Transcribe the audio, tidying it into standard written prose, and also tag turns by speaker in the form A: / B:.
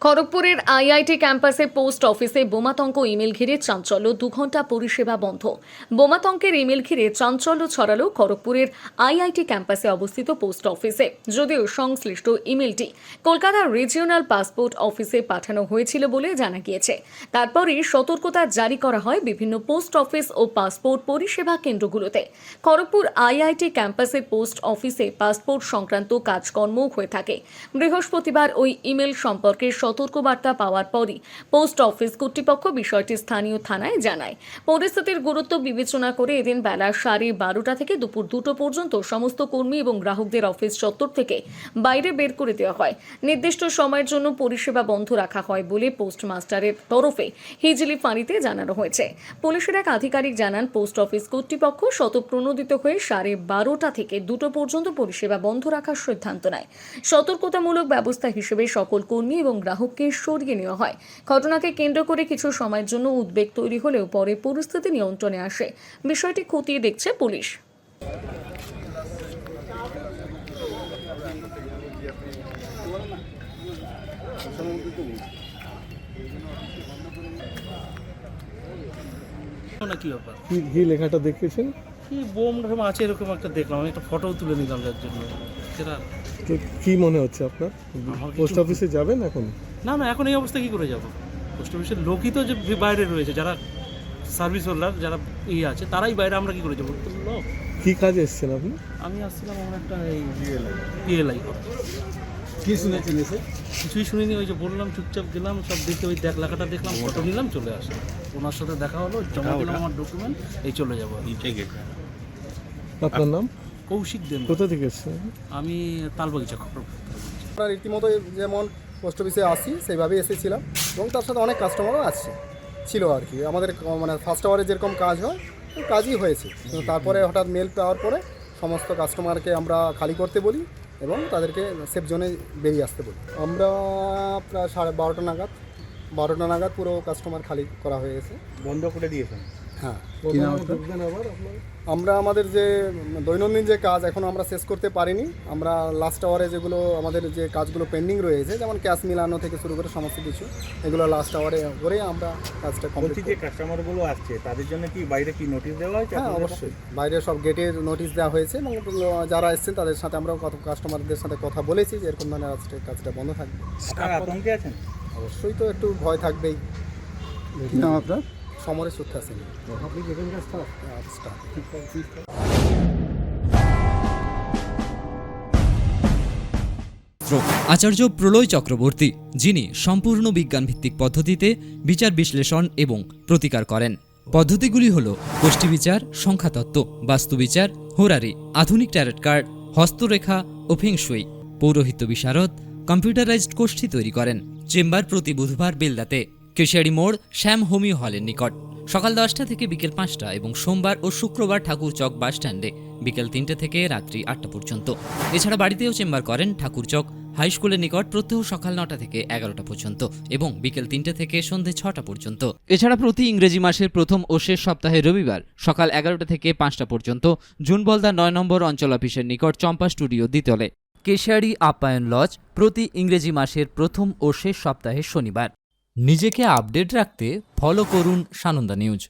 A: খড়গপুরের IIT ক্যাম্পাসে post অফিসে বোমাতঙ্ক email ঘিরে চাঞ্চল্য, 2 ঘন্টা পরিষেবা বন্ধ। বোমাতঙ্কের ইমেল ঘিরে চাঞ্চল্য ছড়ালো খড়গপুরের আইআইটি ক্যাম্পাসে অবস্থিত পোস্ট অফিসে। যদিও সংশ্লিষ্ট ইমেলটি কলকাতার রিজিওনাল পাসপোর্ট অফিসে পাঠানো হয়েছিল বলে জানা গিয়েছে। তারপরই সতর্কতা জারি করা হয় বিভিন্ন পোস্ট অফিস ও পাসপোর্ট পরিষেবা কেন্দ্রগুলোতে। খড়গপুর আইআইটি ক্যাম্পাসের পোস্ট অফিসে পাসপোর্ট সংক্রান্ত কাজকর্ম হয়ে থাকে। বৃহস্পতিবার ওই ইমেল সম্পর্কে সতর্কবার্তা পাওয়ার পরই পোস্ট অফিস কর্তৃপক্ষ বিষয়টি স্থানীয় থানায় জানায়। পরিস্থিতির গুরুত্ব বিবেচনা করে এদিন বেলা 12:30 থেকে দুপুর 2টো পর্যন্ত সমস্ত কর্মী এবং গ্রাহকদের অফিস চত্বর থেকে বাইরে বের করে দেওয়া হয়। নির্দিষ্ট সময়ের জন্য পরিষেবা বন্ধ রাখা হয় বলে পোস্টমাস্টারের তরফে হিজলি ফাঁড়িতে জানানো হয়েছে। পুলিশের এক আধিকারিক জানান, পোস্ট অফিস কর্তৃপক্ষ স্বতঃপ্রণোদিত হয়ে 12:30 থেকে 2টো পর্যন্ত পরিষেবা বন্ধ রাখার সিদ্ধান্ত নেয়। সতর্কতামূলক ব্যবস্থা হিসেবে সকল কর্মী এবং গ্রাহককে সরিয়ে নেওয়া হয়। ঘটনাকে কেন্দ্র করে কিছু সময়ের জন্য উদ্বেগ তৈরি হলেও পরে পরিস্থিতি নিয়ন্ত্রণে আসে। বিষয়টি খতিয়ে দেখছে পুলিশ।
B: কি ব্যাপার,
C: কি লেখাটা দেখেছেন?
B: কি বোম ঢোম আছে এরকম একটা দেখলাম, আমি একটা ফটো তুলে নিলাম যার জন্য। সেটা
C: তো কি মনে হচ্ছে আপনার? পোস্ট অফিসে যাবেন এখন?
B: না না, এখন এই অবস্থা কি করে যাব? পোস্ট অফিসের লোকই তো যে বাইরে রয়েছে, যারা সার্ভিস হোল্ডার যারা আছে তারাই বাইরে, আমরা কি করে যাবো? লোক
C: কি কাজে এসেছেন আপনি?
B: আমি আসছিলাম আমার একটা এই পিএলআই।
C: কি শুনেছেন এসে?
B: কিছুই শুনিনি, ওই যে বললাম চুপচাপ গেলাম, সব দেখে ওই লেখাটা দেখলাম, ফটো নিলাম, চলে আসলাম। ওনার সাথে দেখা হলো, জমা দিলাম আমার ডকুমেন্ট, এই চলে যাবো।
C: আপনার নাম?
B: কৌশিক দেন।
C: কোথা থেকে এসেছেন?
B: আমি তালবাগিচা খড়গপুর।
D: আমরা রীতিমতো যেমন পোস্ট অফিসে আসি সেইভাবেই এসেছিলাম এবং তার সাথে অনেক কাস্টমারও ছিল আর কি। আমাদের মানে ফার্স্ট আওয়ারে যেরকম কাজ হয় ওই কাজই হয়েছে, কিন্তু তারপরে হঠাৎ মেল পাওয়ার পরে সমস্ত কাস্টমারকে আমরা খালি করতে বলি এবং তাদেরকে সেফ জোনে বেরিয়ে আসতে বলি। আমরা প্রায় 12:30 নাগাদ পুরো কাস্টমার খালি করা হয়ে গেছে,
E: বন্ধ করে দিয়েছেন।
D: হ্যাঁ,
C: আমরা
D: আমাদের যে দৈনন্দিন যে কাজ এখনও আমরা শেষ করতে পারিনি। আমরা লাস্ট আওয়ারে যেগুলো আমাদের যে কাজগুলো পেন্ডিং রয়েছে, যেমন ক্যাশ মিলানো থেকে শুরু করে সমস্ত কিছু, এগুলো লাস্ট আওয়ারে করে আমরা কাজটা কমপ্লিট।
E: যে কাস্টমারগুলো আসছে তাদের জন্য কি বাইরে কি নোটিশ দেওয়া হয়েছে?
D: হ্যাঁ, অবশ্যই বাইরে সব গেটের নোটিশ দেওয়া হয়েছে এবং যারা এসছেন তাদের সাথে আমরা কাস্টমারদের সাথে কথা বলেছি যে এরকম ধরনের আজকে কাজটা বন্ধ থাকবে।
E: আপনারা আতঙ্কে আছেন?
D: অবশ্যই তো একটু ভয় থাকবেই।
C: কি নাম আপনার?
D: সমরেশ সূত্র আছেন।
C: আপনি যেখানকার স্টাফ?
F: আচার্য প্রলয় চক্রবর্তী, যিনি সম্পূর্ণ বিজ্ঞানভিত্তিক পদ্ধতিতে বিচার বিশ্লেষণ এবং প্রতিকার করেন। পদ্ধতিগুলি হল গোষ্ঠীবিচার, সংখ্যাতত্ত্ব, বাস্তুবিচার, হোরারি, আধুনিক ট্যারট কার্ড, হস্তরেখা ও ফেংশুই। পৌরোহিত্য বিশারদ, কম্পিউটারাইজড গোষ্ঠী তৈরি করেন। চেম্বার প্রতি বুধবার বেলদাতে, কেশিয়ারি মোড়, শ্যাম হোমিও হলের নিকট, সকাল 10টা থেকে বিকেল 5টা এবং সোমবার ও শুক্রবার ঠাকুরচক বাস স্ট্যান্ডে বিকেল 3টে থেকে রাত্রি 8টা পর্যন্ত। এছাড়া বাড়িতেও চেম্বার করেন ঠাকুরচক হাই স্কুলের নিকট প্রত্যহ সকাল 9টা থেকে 11টা পর্যন্ত এবং বিকেল 3টে থেকে সন্ধে 6টা পর্যন্ত। এছাড়া প্রতি ইংরেজি মাসের প্রথম ও শেষ সপ্তাহে রবিবার সকাল 11টা থেকে 5টা পর্যন্ত জুনবলদা 9 নম্বর অঞ্চল অফিসের নিকট চম্পা স্টুডিও দ্বিতলে। কেশিয়ারি আপ্যায়ন লজ প্রতি ইংরেজি মাসের প্রথম ও শেষ সপ্তাহে শনিবার। নিজেকে আপডেট রাখতে ফলো করুন সানন্দা নিউজ।